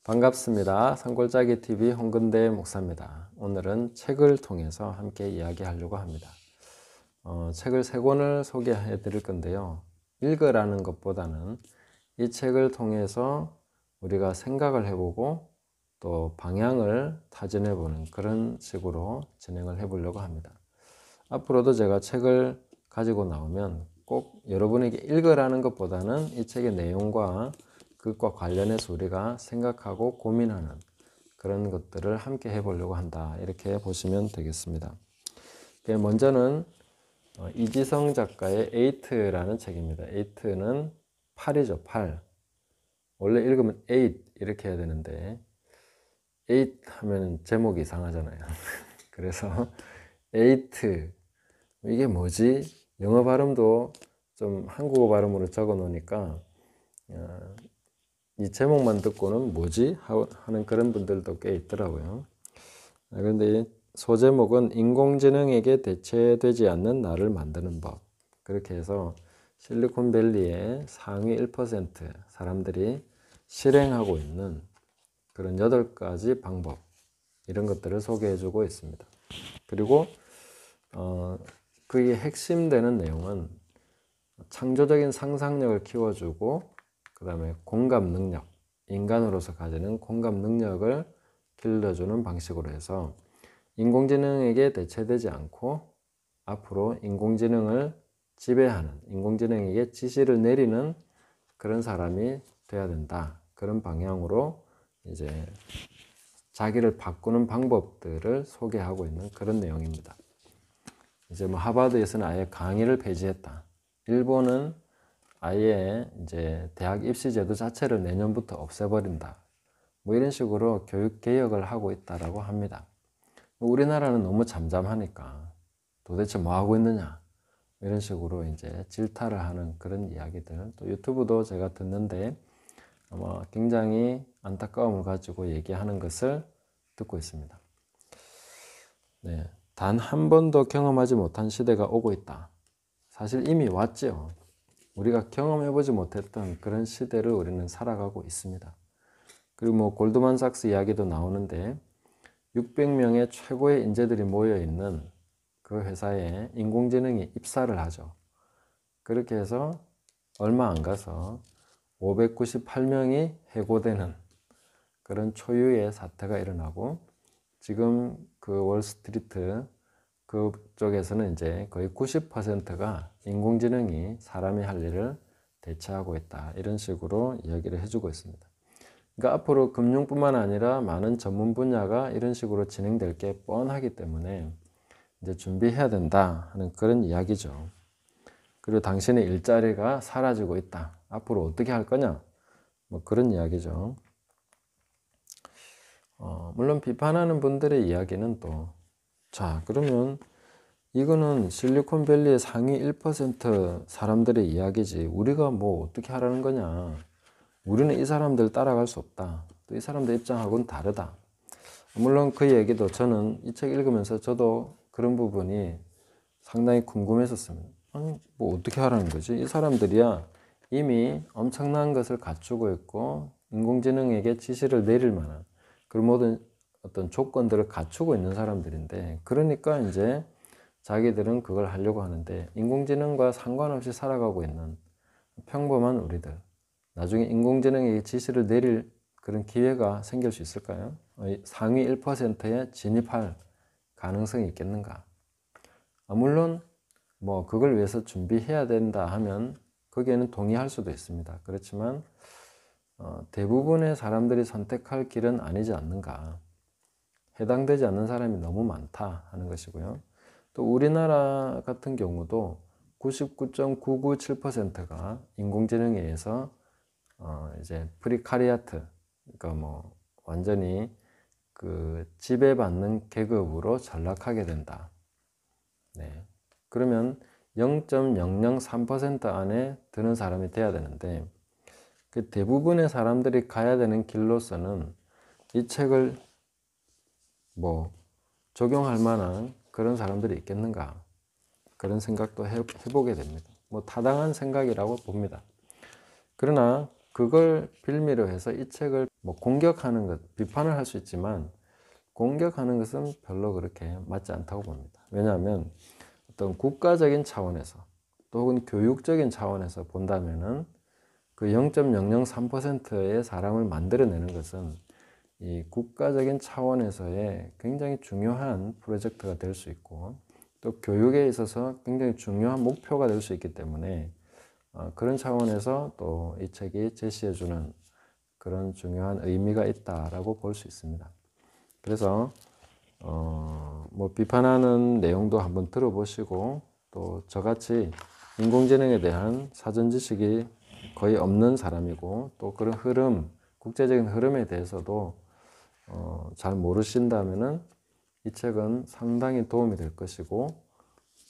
반갑습니다. 산골짜기 TV 홍근대 목사입니다. 오늘은 책을 통해서 함께 이야기하려고 합니다. 책을 세 권을 소개해 드릴 건데요. 읽으라는 것보다는 이 책을 통해서 우리가 생각을 해보고 또 방향을 타진해 보는 그런 식으로 진행을 해 보려고 합니다. 앞으로도 제가 책을 가지고 나오면 꼭 여러분에게 읽으라는 것보다는 이 책의 내용과 그것과 관련해서 우리가 생각하고 고민하는 그런 것들을 함께 해보려고 한다. 이렇게 보시면 되겠습니다. 먼저는 이지성 작가의 에이트라는 책입니다. 에이트는 8이죠. 8. 원래 읽으면 8 이렇게 해야 되는데 8 하면 제목이 이상하잖아요. 그래서 에이트 이게 뭐지? 영어 발음도 좀 한국어 발음으로 적어 놓으니까 이 제목만 듣고는 뭐지? 하는 그런 분들도 꽤 있더라고요. 그런데 소제목은 인공지능에게 대체되지 않는 나를 만드는 법. 그렇게 해서 실리콘밸리의 상위 1% 사람들이 실행하고 있는 그런 8가지 방법, 이런 것들을 소개해주고 있습니다. 그리고 그의 핵심되는 내용은 창조적인 상상력을 키워주고 그 다음에 공감 능력, 인간으로서 가지는 공감 능력을 길러주는 방식으로 해서 인공지능에게 대체되지 않고 앞으로 인공지능을 지배하는, 인공지능에게 지시를 내리는 그런 사람이 돼야 된다. 그런 방향으로 이제 자기를 바꾸는 방법들을 소개하고 있는 그런 내용입니다. 이제 하버드에서는 아예 강의를 폐지했다. 일본은 아예 이제 대학 입시 제도 자체를 내년부터 없애버린다. 이런 식으로 교육 개혁을 하고 있다라고 합니다. 우리나라는 너무 잠잠하니까 도대체 뭐 하고 있느냐? 이런 식으로 이제 질타를 하는 그런 이야기들. 또 유튜브도 제가 듣는데 아마 굉장히 안타까움을 가지고 얘기하는 것을 듣고 있습니다. 네, 단 한 번도 경험하지 못한 시대가 오고 있다. 사실 이미 왔죠. 우리가 경험해보지 못했던 그런 시대를 우리는 살아가고 있습니다. 그리고 골드만삭스 이야기도 나오는데 600명의 최고의 인재들이 모여있는 그 회사에 인공지능이 입사를 하죠. 그렇게 해서 얼마 안 가서 598명이 해고되는 그런 초유의 사태가 일어나고 지금 그 월스트리트 그쪽에서는 이제 거의 90%가 인공지능이 사람이 할 일을 대체하고 있다. 이런 식으로 이야기를 해주고 있습니다. 그러니까 앞으로 금융뿐만 아니라 많은 전문 분야가 이런 식으로 진행될 게 뻔하기 때문에 이제 준비해야 된다 하는 그런 이야기죠. 그리고 당신의 일자리가 사라지고 있다. 앞으로 어떻게 할 거냐? 그런 이야기죠. 물론 비판하는 분들의 이야기는 또, 자, 그러면 이거는 실리콘밸리의 상위 1% 사람들의 이야기지 우리가 어떻게 하라는 거냐. 우리는 이 사람들 따라갈 수 없다. 또 이 사람들 입장하고는 다르다. 물론 그 얘기도 저는 이 책 읽으면서 저도 그런 부분이 상당히 궁금했었습니다. 아니 어떻게 하라는 거지? 이 사람들이야 이미 엄청난 것을 갖추고 있고 인공지능에게 지시를 내릴 만한 그런 모든 어떤 조건들을 갖추고 있는 사람들인데, 그러니까 이제 자기들은 그걸 하려고 하는데 인공지능과 상관없이 살아가고 있는 평범한 우리들, 나중에 인공지능에게 지시를 내릴 그런 기회가 생길 수 있을까요? 상위 1%에 진입할 가능성이 있겠는가? 물론 그걸 위해서 준비해야 된다 하면 거기에는 동의할 수도 있습니다. 그렇지만 대부분의 사람들이 선택할 길은 아니지 않는가. 해당되지 않는 사람이 너무 많다 하는 것이고요. 또 우리나라 같은 경우도 99.997%가 인공지능에 의해서 이제 프리카리아트, 그러니까 완전히 그 지배받는 계급으로 전락하게 된다. 네. 그러면 0.003% 안에 드는 사람이 돼야 되는데 그 대부분의 사람들이 가야 되는 길로서는 이 책을 적용할 만한 그런 사람들이 있겠는가, 그런 생각도 해보게 됩니다. 타당한 생각이라고 봅니다. 그러나 그걸 빌미로 해서 이 책을 뭐 공격하는 것, 비판을 할 수 있지만 공격하는 것은 별로 그렇게 맞지 않다고 봅니다. 왜냐하면 어떤 국가적인 차원에서 또 혹은 교육적인 차원에서 본다면은 그 0.003%의 사람을 만들어내는 것은 이 국가적인 차원에서의 굉장히 중요한 프로젝트가 될 수 있고 또 교육에 있어서 굉장히 중요한 목표가 될 수 있기 때문에 그런 차원에서 또 이 책이 제시해주는 그런 중요한 의미가 있다라고 볼 수 있습니다. 그래서 뭐 비판하는 내용도 한번 들어보시고 또 저같이 인공지능에 대한 사전 지식이 거의 없는 사람이고 또 그런 흐름, 국제적인 흐름에 대해서도 잘 모르신다면은 이 책은 상당히 도움이 될 것이고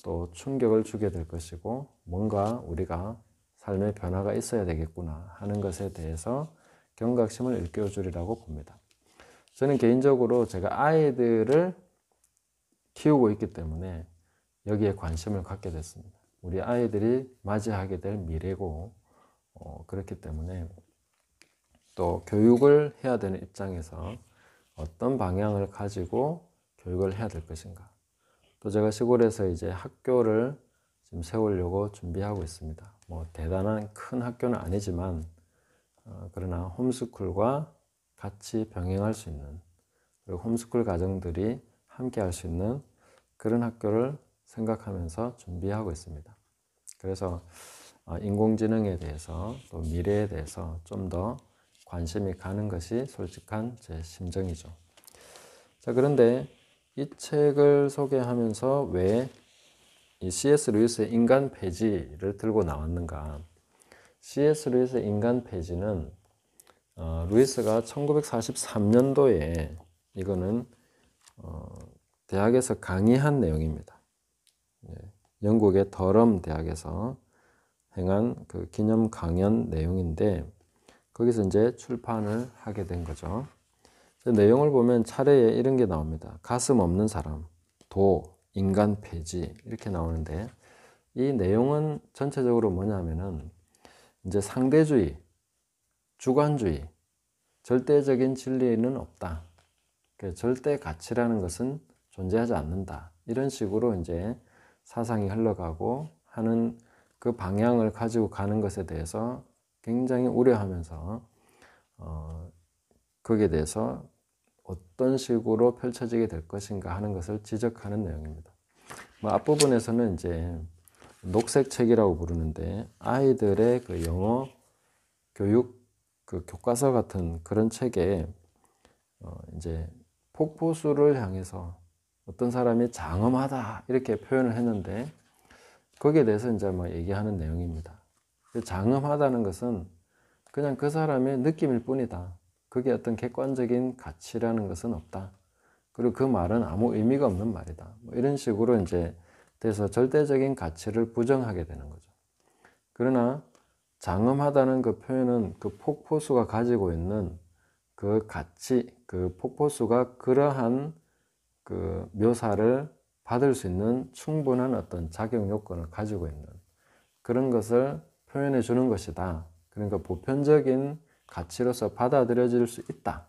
또 충격을 주게 될 것이고 뭔가 우리가 삶의 변화가 있어야 되겠구나 하는 것에 대해서 경각심을 일깨워주리라고 봅니다. 저는 개인적으로 제가 아이들을 키우고 있기 때문에 여기에 관심을 갖게 됐습니다. 우리 아이들이 맞이하게 될 미래고 그렇기 때문에 또 교육을 해야 되는 입장에서 어떤 방향을 가지고 교육을 해야 될 것인가. 또 제가 시골에서 이제 학교를 지금 세우려고 준비하고 있습니다. 뭐 대단한 큰 학교는 아니지만 그러나 홈스쿨과 같이 병행할 수 있는 그리고 홈스쿨 가정들이 함께 할 수 있는 그런 학교를 생각하면서 준비하고 있습니다. 그래서 인공지능에 대해서 또 미래에 대해서 좀 더 관심이 가는 것이 솔직한 제 심정이죠. 자, 그런데 이 책을 소개하면서 왜 이 C.S. 루이스의 인간 폐지를 들고 나왔는가? C.S. 루이스의 인간 폐지는 루이스가 1943년도에 이거는 대학에서 강의한 내용입니다. 영국의 더럼 대학에서 행한 그 기념 강연 내용인데 거기서 이제 출판을 하게 된 거죠. 내용을 보면 차례에 이런 게 나옵니다. 가슴 없는 사람, 인간 폐지 이렇게 나오는데 이 내용은 전체적으로 뭐냐면은 이제 상대주의, 주관주의, 절대적인 진리는 없다. 절대 가치라는 것은 존재하지 않는다. 이런 식으로 이제 사상이 흘러가고 하는 그 방향을 가지고 가는 것에 대해서 굉장히 우려하면서 거기에 대해서 어떤 식으로 펼쳐지게 될 것인가 하는 것을 지적하는 내용입니다. 뭐 앞부분에서는 이제 녹색책이라고 부르는데 아이들의 그 영어 교육 그 교과서 같은 그런 책에 이제 폭포수를 향해서 어떤 사람이 장엄하다 이렇게 표현을 했는데 거기에 대해서 이제 뭐 얘기하는 내용입니다. 장엄하다는 것은 그냥 그 사람의 느낌일 뿐이다. 그게 어떤 객관적인 가치라는 것은 없다. 그리고 그 말은 아무 의미가 없는 말이다. 뭐 이런 식으로 이제 돼서 절대적인 가치를 부정하게 되는 거죠. 그러나 장엄하다는 그 표현은 그 폭포수가 가지고 있는 그 가치, 그 폭포수가 그러한 그 묘사를 받을 수 있는 충분한 어떤 작용 요건을 가지고 있는 그런 것을 표현해 주는 것이다. 그러니까 보편적인 가치로서 받아들여질 수 있다.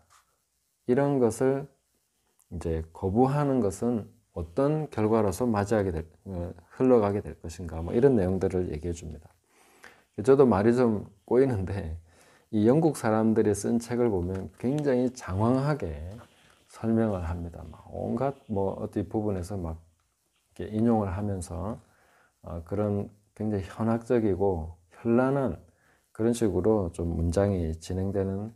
이런 것을 이제 거부하는 것은 어떤 결과로서 흘러가게 될 것인가. 뭐 이런 내용들을 얘기해 줍니다. 저도 말이 좀 꼬이는데 이 영국 사람들이 쓴 책을 보면 굉장히 장황하게 설명을 합니다. 막 온갖 뭐 어떤 부분에서 막 이렇게 인용을 하면서 그런 굉장히 현학적이고 현란한 그런 식으로 좀 문장이 진행되는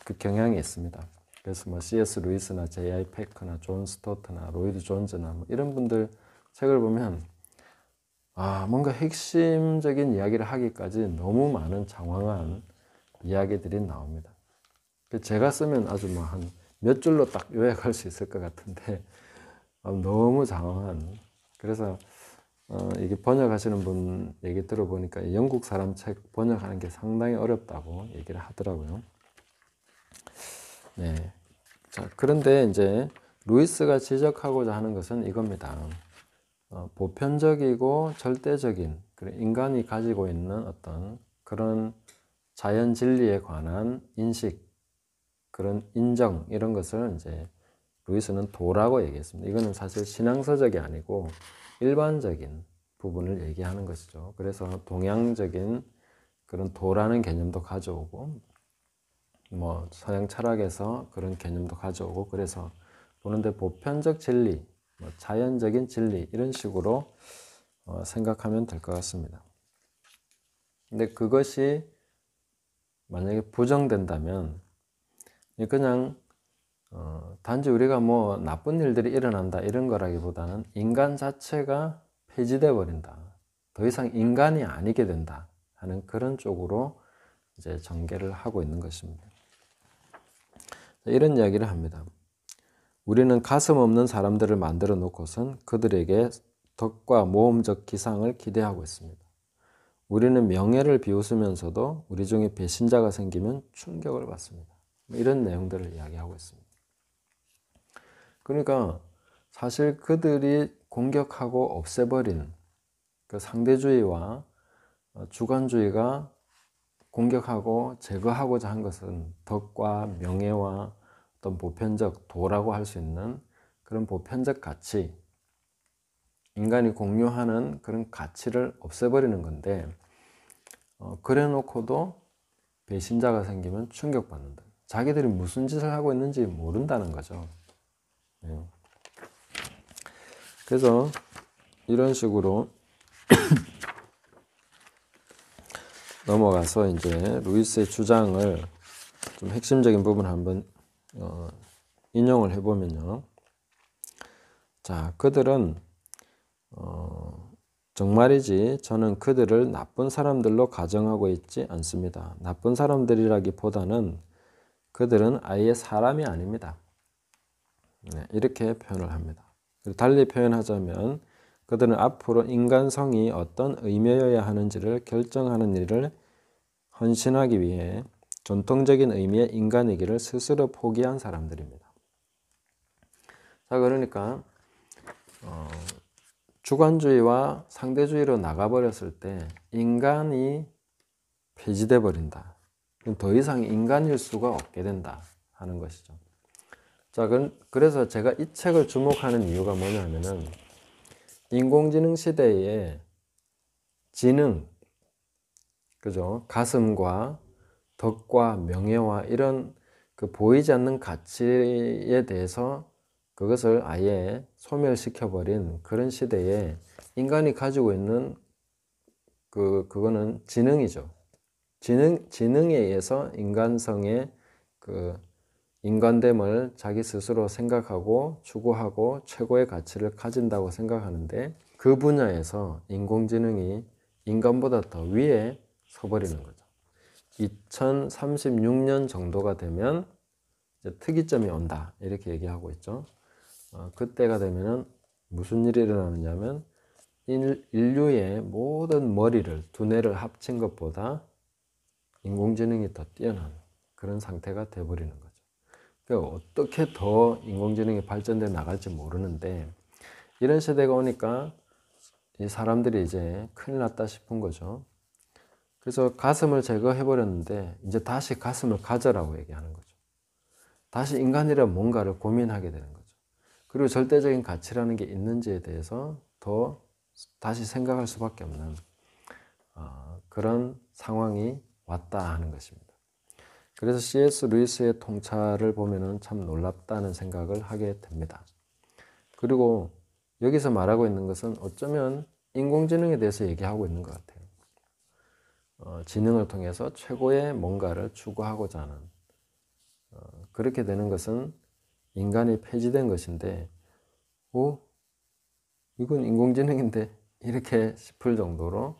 그 경향이 있습니다. 그래서 뭐 C.S. 루이스나 J.I. 패커나 존 스토트나 로이드 존즈나 뭐 이런 분들 책을 보면 뭔가 핵심적인 이야기를 하기까지 너무 많은 장황한 이야기들이 나옵니다. 제가 쓰면 아주 뭐 한 몇 줄로 딱 요약할 수 있을 것 같은데 너무 장황한. 그래서 이게 번역하시는 분 얘기 들어보니까 영국 사람 책 번역하는 게 상당히 어렵다고 얘기를 하더라고요. 네. 자, 그런데 이제 루이스가 지적하고자 하는 것은 이겁니다. 보편적이고 절대적인 인간이 가지고 있는 어떤 그런 자연 진리에 관한 인식, 그런 인정, 이런 것을 이제 루이스는 도라고 얘기했습니다. 이거는 사실 신앙서적이 아니고 일반적인 부분을 얘기하는 것이죠. 그래서 동양적인 그런 도라는 개념도 가져오고, 뭐 서양 철학에서 그런 개념도 가져오고, 그래서 보는데 보편적 진리, 뭐 자연적인 진리, 이런 식으로 생각하면 될 것 같습니다. 근데 그것이 만약에 부정된다면 그냥 단지 우리가 뭐 나쁜 일들이 일어난다 이런 거라기보다는 인간 자체가 폐지돼 버린다, 더 이상 인간이 아니게 된다 하는 그런 쪽으로 이제 전개를 하고 있는 것입니다. 이런 이야기를 합니다. 우리는 가슴 없는 사람들을 만들어 놓고선 그들에게 덕과 모험적 기상을 기대하고 있습니다. 우리는 명예를 비웃으면서도 우리 중에 배신자가 생기면 충격을 받습니다. 이런 내용들을 이야기하고 있습니다. 그러니까 사실 그들이 공격하고 없애버린 그 상대주의와 주관주의가 공격하고 제거하고자 한 것은 덕과 명예와 어떤 보편적 도라고 할 수 있는 그런 보편적 가치, 인간이 공유하는 그런 가치를 없애버리는 건데, 그래 놓고도 배신자가 생기면 충격받는다. 자기들이 무슨 짓을 하고 있는지 모른다는 거죠. 네. 그래서 이런 식으로 넘어가서 이제 루이스의 주장을 좀 핵심적인 부분을 한번 인용을 해보면요. 자, 그들은 정말이지 저는 그들을 나쁜 사람들로 가정하고 있지 않습니다. 나쁜 사람들이라기보다는 그들은 아예 사람이 아닙니다. 네, 이렇게 표현을 합니다. 달리 표현하자면 그들은 앞으로 인간성이 어떤 의미여야 하는지를 결정하는 일을 헌신하기 위해 전통적인 의미의 인간이기를 스스로 포기한 사람들입니다. 자, 그러니까 주관주의와 상대주의로 나가버렸을 때 인간이 폐지돼 버린다. 더 이상 인간일 수가 없게 된다 하는 것이죠. 자, 그래서 제가 이 책을 주목하는 이유가 뭐냐면은 인공지능 시대에 지능, 그죠? 가슴과 덕과 명예와 이런 그 보이지 않는 가치에 대해서 그것을 아예 소멸시켜버린 그런 시대에 인간이 가지고 있는 그거는 지능이죠. 지능에 의해서 인간성의 그 인간됨을 자기 스스로 생각하고 추구하고 최고의 가치를 가진다고 생각하는데, 그 분야에서 인공지능이 인간보다 더 위에 서버리는 거죠. 2036년 정도가 되면 이제 특이점이 온다 이렇게 얘기하고 있죠. 그때가 되면은 무슨 일이 일어나느냐면 인류의 모든 머리를, 두뇌를 합친 것보다 인공지능이 더 뛰어난 그런 상태가 돼버리는 거죠. 그러니까 어떻게 더 인공지능이 발전돼 나갈지 모르는데, 이런 시대가 오니까 이 사람들이 이제 큰일 났다 싶은 거죠. 그래서 가슴을 제거해버렸는데 이제 다시 가슴을 가져라고 얘기하는 거죠. 다시 인간이란 뭔가를 고민하게 되는 거죠. 그리고 절대적인 가치라는 게 있는지에 대해서 더 다시 생각할 수밖에 없는 그런 상황이 왔다 하는 것입니다. 그래서 C.S. 루이스의 통찰을 보면은 참 놀랍다는 생각을 하게 됩니다. 그리고 여기서 말하고 있는 것은 어쩌면 인공지능에 대해서 얘기하고 있는 것 같아요. 지능을 통해서 최고의 뭔가를 추구하고자 하는, 그렇게 되는 것은 인간이 폐지된 것인데, 이건 인공지능인데 이렇게 싶을 정도로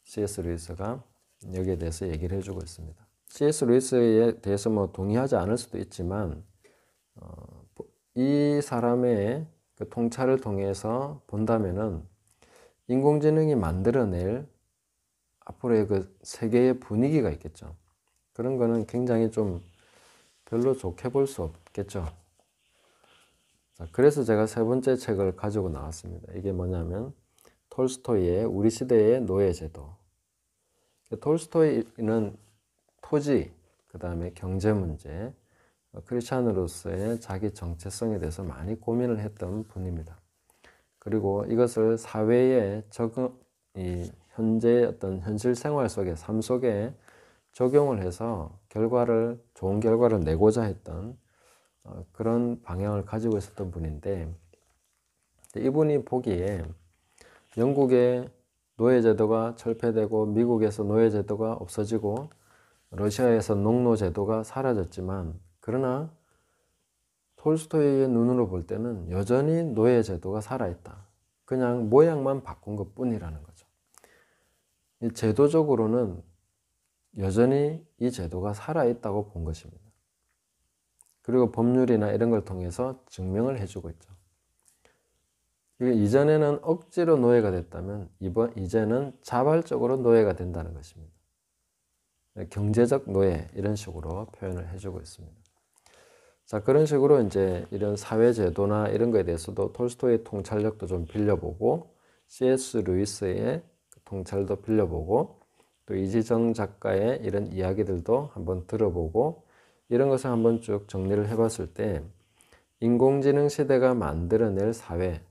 C.S. 루이스가 여기에 대해서 얘기를 해주고 있습니다. C.S. 루이스에 대해서 뭐 동의하지 않을 수도 있지만 이 사람의 그 통찰을 통해서 본다면은 인공지능이 만들어낼 앞으로의 그 세계의 분위기가 있겠죠. 그런 거는 굉장히 좀 별로 좋게 볼 수 없겠죠. 자, 그래서 제가 세 번째 책을 가지고 나왔습니다. 이게 뭐냐면 톨스토이의 우리 시대의 노예제도. 톨스토이는 토지, 그 다음에 경제 문제, 크리스찬으로서의 자기 정체성에 대해서 많이 고민을 했던 분입니다. 그리고 이것을 사회에 현재 어떤 현실 생활 속에, 삶 속에 적용을 해서 좋은 결과를 내고자 했던 그런 방향을 가지고 있었던 분인데, 이분이 보기에 영국의 노예제도가 철폐되고 미국에서 노예제도가 없어지고 러시아에서 농노제도가 사라졌지만, 그러나 톨스토이의 눈으로 볼 때는 여전히 노예제도가 살아있다. 그냥 모양만 바꾼 것 뿐이라는 거죠. 제도적으로는 여전히 이 제도가 살아있다고 본 것입니다. 그리고 법률이나 이런 걸 통해서 증명을 해주고 있죠. 이전에는 억지로 노예가 됐다면 이제는 자발적으로 노예가 된다는 것입니다. 경제적 노예, 이런 식으로 표현을 해주고 있습니다. 자, 그런 식으로 이제 이런 사회제도나 이런 거에 대해서도 톨스토이의 통찰력도 좀 빌려보고, C.S. 루이스의 통찰도 빌려보고, 또 이지성 작가의 이런 이야기들도 한번 들어보고, 이런 것을 한번 쭉 정리를 해봤을 때, 인공지능 시대가 만들어낼 사회,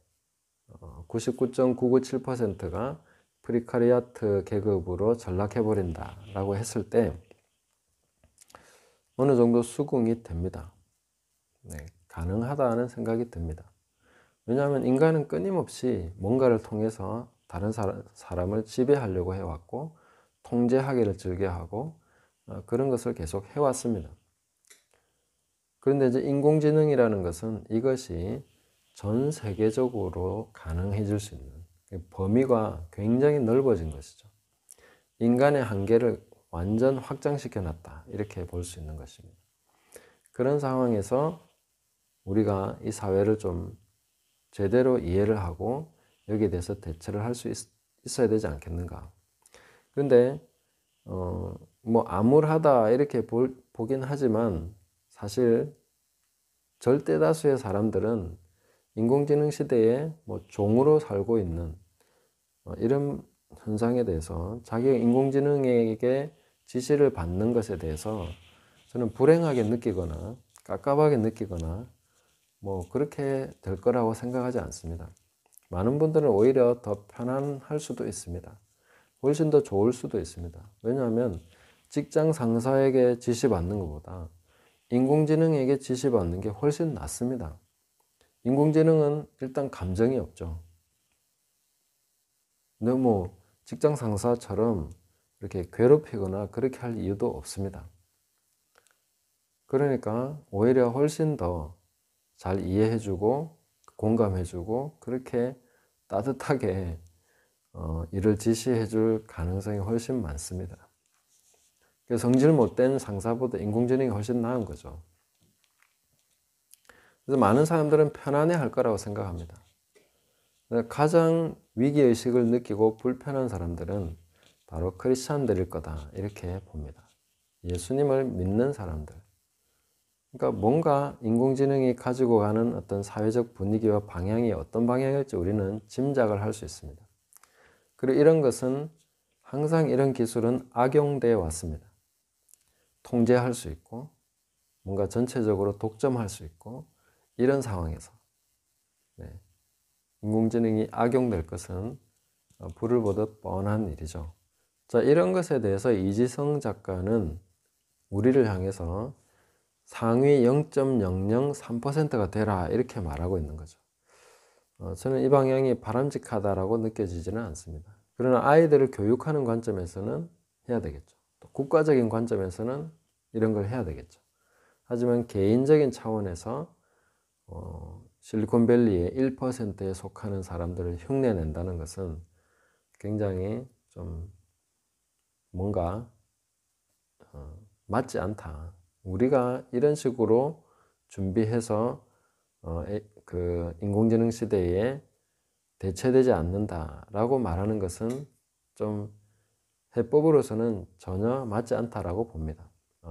99.997%가 프리카리아트 계급으로 전락해버린다 라고 했을 때 어느 정도 수긍이 됩니다. 네, 가능하다는 생각이 듭니다. 왜냐하면 인간은 끊임없이 뭔가를 통해서 다른 사람을 지배하려고 해왔고, 통제하기를 즐겨하고, 그런 것을 계속 해왔습니다. 그런데 이제 인공지능이라는 것은 이것이 전 세계적으로 가능해질 수 있는 범위가 굉장히 넓어진 것이죠. 인간의 한계를 완전 확장시켜 놨다, 이렇게 볼 수 있는 것입니다. 그런 상황에서 우리가 이 사회를 좀 제대로 이해를 하고 여기에 대해서 대처를 할 수 있어야 되지 않겠는가. 그런데 뭐 암울하다 이렇게 보긴 하지만, 사실 절대 다수의 사람들은 인공지능 시대에 뭐 종으로 살고 있는 이런 현상에 대해서, 자기가 인공지능에게 지시를 받는 것에 대해서 저는 불행하게 느끼거나 깝깝하게 느끼거나 뭐 그렇게 될 거라고 생각하지 않습니다. 많은 분들은 오히려 더 편안할 수도 있습니다. 훨씬 더 좋을 수도 있습니다. 왜냐하면 직장 상사에게 지시받는 것보다 인공지능에게 지시받는 게 훨씬 낫습니다. 인공지능은 일단 감정이 없죠. 근데 뭐 직장 상사처럼 이렇게 괴롭히거나 그렇게 할 이유도 없습니다. 그러니까 오히려 훨씬 더 잘 이해해주고 공감해주고 그렇게 따뜻하게 일을 지시해줄 가능성이 훨씬 많습니다. 그래서 성질 못된 상사보다 인공지능이 훨씬 나은 거죠. 그래서 많은 사람들은 편안해 할 거라고 생각합니다. 가장 위기의식을 느끼고 불편한 사람들은 바로 크리스찬들일 거다, 이렇게 봅니다. 예수님을 믿는 사람들. 그러니까 뭔가 인공지능이 가지고 가는 어떤 사회적 분위기와 방향이 어떤 방향일지 우리는 짐작을 할 수 있습니다. 그리고 이런 것은 항상 이런 기술은 악용되어 왔습니다. 통제할 수 있고 뭔가 전체적으로 독점할 수 있고, 이런 상황에서 인공지능이 악용될 것은 불을 보듯 뻔한 일이죠. 자, 이런 것에 대해서 이지성 작가는 우리를 향해서 상위 0.003%가 되라, 이렇게 말하고 있는 거죠. 저는 이 방향이 바람직하다라고 느껴지지는 않습니다. 그러나 아이들을 교육하는 관점에서는 해야 되겠죠. 또 국가적인 관점에서는 이런 걸 해야 되겠죠. 하지만 개인적인 차원에서 실리콘밸리의 1%에 속하는 사람들을 흉내낸다는 것은 굉장히 좀 뭔가 맞지 않다. 우리가 이런 식으로 준비해서 그 인공지능 시대에 대체되지 않는다라고 말하는 것은 좀 해법으로서는 전혀 맞지 않다라고 봅니다.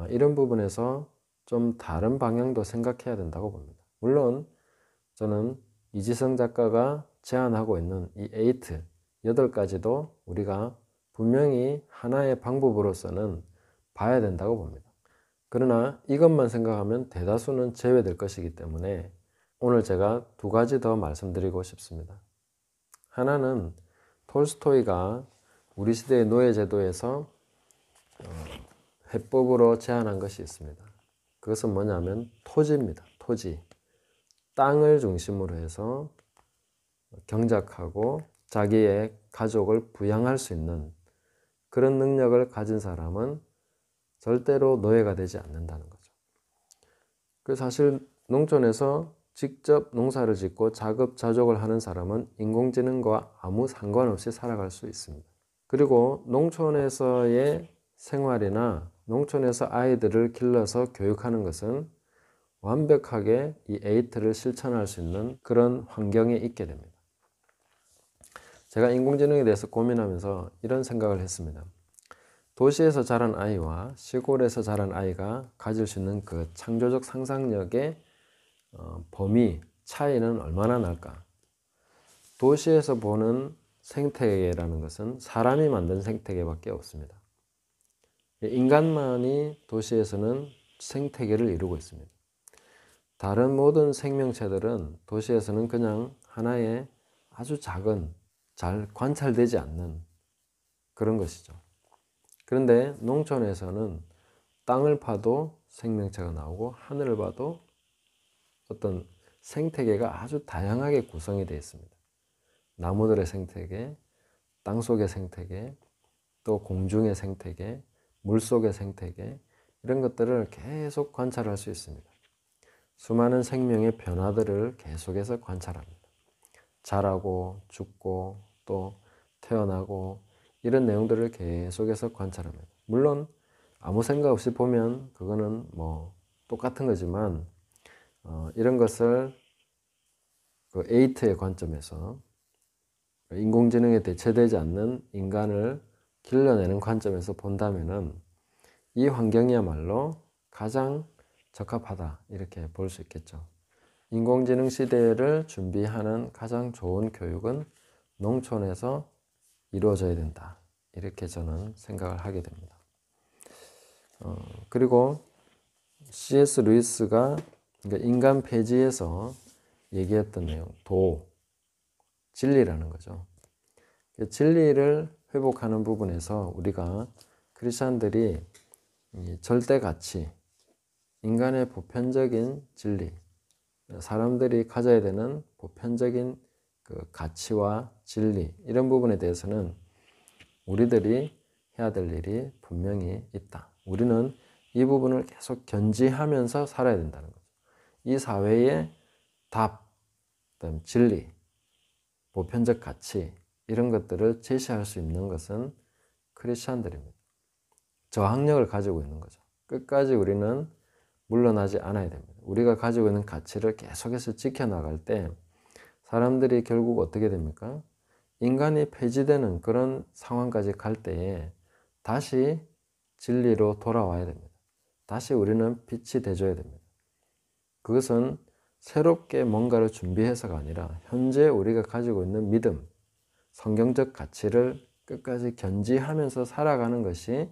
이런 부분에서 좀 다른 방향도 생각해야 된다고 봅니다. 물론 저는 이지성 작가가 제안하고 있는 이 8가지도 우리가 분명히 하나의 방법으로서는 봐야 된다고 봅니다. 그러나 이것만 생각하면 대다수는 제외될 것이기 때문에 오늘 제가 두 가지 더 말씀드리고 싶습니다. 하나는 톨스토이가 우리 시대의 노예제도에서 해법으로 제안한 것이 있습니다. 그것은 뭐냐면 토지입니다. 토지. 땅을 중심으로 해서 경작하고 자기의 가족을 부양할 수 있는 그런 능력을 가진 사람은 절대로 노예가 되지 않는다는 거죠. 그 사실 농촌에서 직접 농사를 짓고 자급자족을 하는 사람은 인공지능과 아무 상관없이 살아갈 수 있습니다. 그리고 농촌에서의 생활이나 농촌에서 아이들을 길러서 교육하는 것은 완벽하게 이 에이트를 실천할 수 있는 그런 환경에 있게 됩니다. 제가 인공지능에 대해서 고민하면서 이런 생각을 했습니다. 도시에서 자란 아이와 시골에서 자란 아이가 가질 수 있는 그 창조적 상상력의 범위, 차이는 얼마나 날까? 도시에서 보는 생태계라는 것은 사람이 만든 생태계밖에 없습니다. 인간만이 도시에서는 생태계를 이루고 있습니다. 다른 모든 생명체들은 도시에서는 그냥 하나의 아주 작은, 잘 관찰되지 않는 그런 것이죠. 그런데 농촌에서는 땅을 파도 생명체가 나오고 하늘을 봐도 어떤 생태계가 아주 다양하게 구성이 되어 있습니다. 나무들의 생태계, 땅속의 생태계, 또 공중의 생태계, 물속의 생태계 이런 것들을 계속 관찰할 수 있습니다. 수많은 생명의 변화들을 계속해서 관찰합니다. 자라고 죽고 또 태어나고 이런 내용들을 계속해서 관찰합니다. 물론 아무 생각 없이 보면 그거는 뭐 똑같은 거지만 이런 것을 그 에이트의 관점에서 인공지능에 대체되지 않는 인간을 길러내는 관점에서 본다면은 이 환경이야말로 가장 적합하다 이렇게 볼 수 있겠죠. 인공지능 시대를 준비하는 가장 좋은 교육은 농촌에서 이루어져야 된다 이렇게 저는 생각을 하게 됩니다. 그리고 C.S. 루이스가 그러니까 인간 폐지에서 얘기했던 내용, 진리라는 거죠. 진리를 회복하는 부분에서 우리가 크리스천들이 절대 가치, 인간의 보편적인 진리, 사람들이 가져야 되는 보편적인 그 가치와 진리 이런 부분에 대해서는 우리들이 해야 될 일이 분명히 있다. 우리는 이 부분을 계속 견지하면서 살아야 된다는 거죠. 이 사회의 답, 그다음 진리, 보편적 가치 이런 것들을 제시할 수 있는 것은 크리스천들입니다. 저항력을 가지고 있는 거죠. 끝까지 우리는 물러나지 않아야 됩니다. 우리가 가지고 있는 가치를 계속해서 지켜나갈 때 사람들이 결국 어떻게 됩니까? 인간이 폐지되는 그런 상황까지 갈 때에 다시 진리로 돌아와야 됩니다. 다시 우리는 빛이 되줘야 됩니다. 그것은 새롭게 뭔가를 준비해서가 아니라 현재 우리가 가지고 있는 믿음, 성경적 가치를 끝까지 견지하면서 살아가는 것이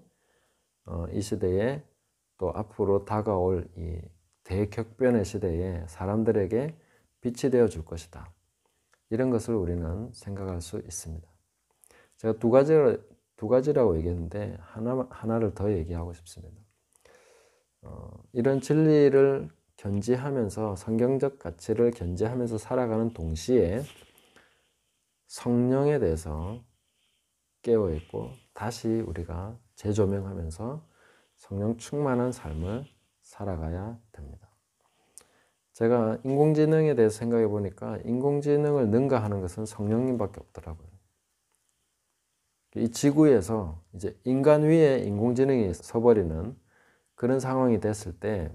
이 시대에 또 앞으로 다가올 이 대격변의 시대에 사람들에게 빛이 되어 줄 것이다. 이런 것을 우리는 생각할 수 있습니다. 제가 두 가지라고 얘기했는데 하나를 더 얘기하고 싶습니다. 이런 진리를 견지하면서 성경적 가치를 견지하면서 살아가는 동시에 성령에 대해서 깨어있고 다시 우리가 재조명하면서 성령 충만한 삶을 살아가야 됩니다. 제가 인공지능에 대해서 생각해 보니까 인공지능을 능가하는 것은 성령님밖에 없더라고요. 이 지구에서 이제 인간 위에 인공지능이 서버리는 그런 상황이 됐을 때,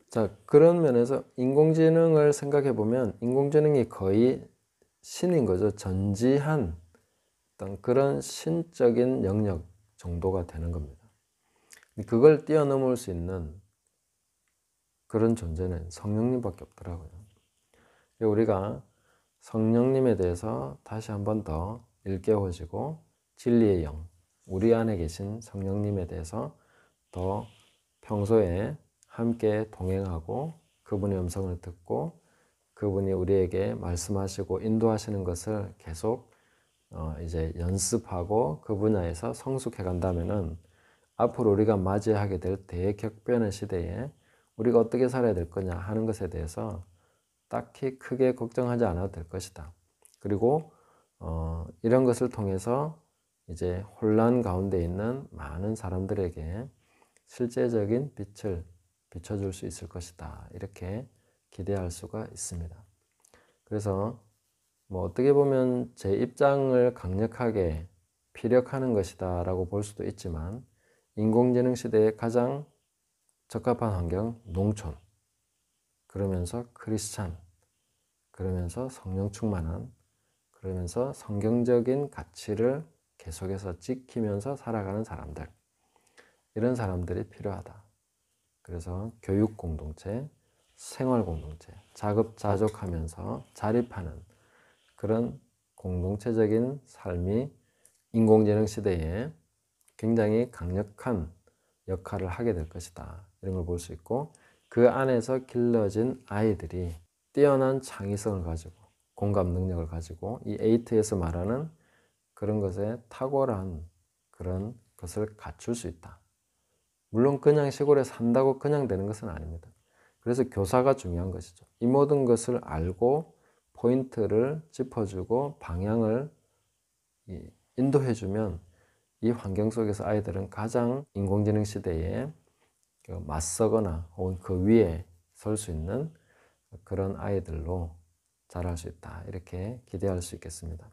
자, 그런 면에서 인공지능을 생각해 보면 인공지능이 거의 신인 거죠. 전지한 어떤 그런 신적인 영역 정도가 되는 겁니다. 그걸 뛰어넘을 수 있는 그런 존재는 성령님밖에 없더라고요. 우리가 성령님에 대해서 다시 한 번 더 일깨워지고 진리의 영, 우리 안에 계신 성령님에 대해서 더 평소에 함께 동행하고 그분의 음성을 듣고 그분이 우리에게 말씀하시고 인도하시는 것을 계속 이제 연습하고 그 분야에서 성숙해 간다면은 앞으로 우리가 맞이하게 될 대격변의 시대에 우리가 어떻게 살아야 될 거냐 하는 것에 대해서 딱히 크게 걱정하지 않아도 될 것이다. 그리고 이런 것을 통해서 이제 혼란 가운데 있는 많은 사람들에게 실제적인 빛을 비춰줄 수 있을 것이다. 이렇게 기대할 수가 있습니다. 그래서 뭐 어떻게 보면 제 입장을 강력하게 피력하는 것이다 라고 볼 수도 있지만 인공지능 시대에 가장 적합한 환경, 농촌, 그러면서 크리스찬, 그러면서 성령 충만한, 그러면서 성경적인 가치를 계속해서 지키면서 살아가는 사람들, 이런 사람들이 필요하다. 그래서 교육 공동체, 생활 공동체, 자급자족하면서 자립하는 그런 공동체적인 삶이 인공지능 시대에 굉장히 강력한 역할을 하게 될 것이다. 이런 걸 볼 수 있고 그 안에서 길러진 아이들이 뛰어난 창의성을 가지고 공감 능력을 가지고 이 에이트에서 말하는 그런 것에 탁월한 그런 것을 갖출 수 있다. 물론 그냥 시골에 산다고 그냥 되는 것은 아닙니다. 그래서 교사가 중요한 것이죠. 이 모든 것을 알고 포인트를 짚어주고 방향을 인도해주면 이 환경 속에서 아이들은 가장 인공지능 시대에 맞서거나 혹은 그 위에 설 수 있는 그런 아이들로 자랄 수 있다. 이렇게 기대할 수 있겠습니다.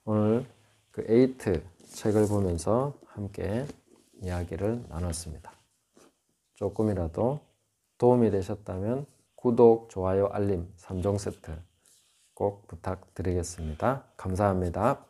오늘 그 에이트 책을 보면서 함께 이야기를 나눴습니다. 조금이라도 도움이 되셨다면 구독, 좋아요, 알림 3종 세트 꼭 부탁드리겠습니다. 감사합니다.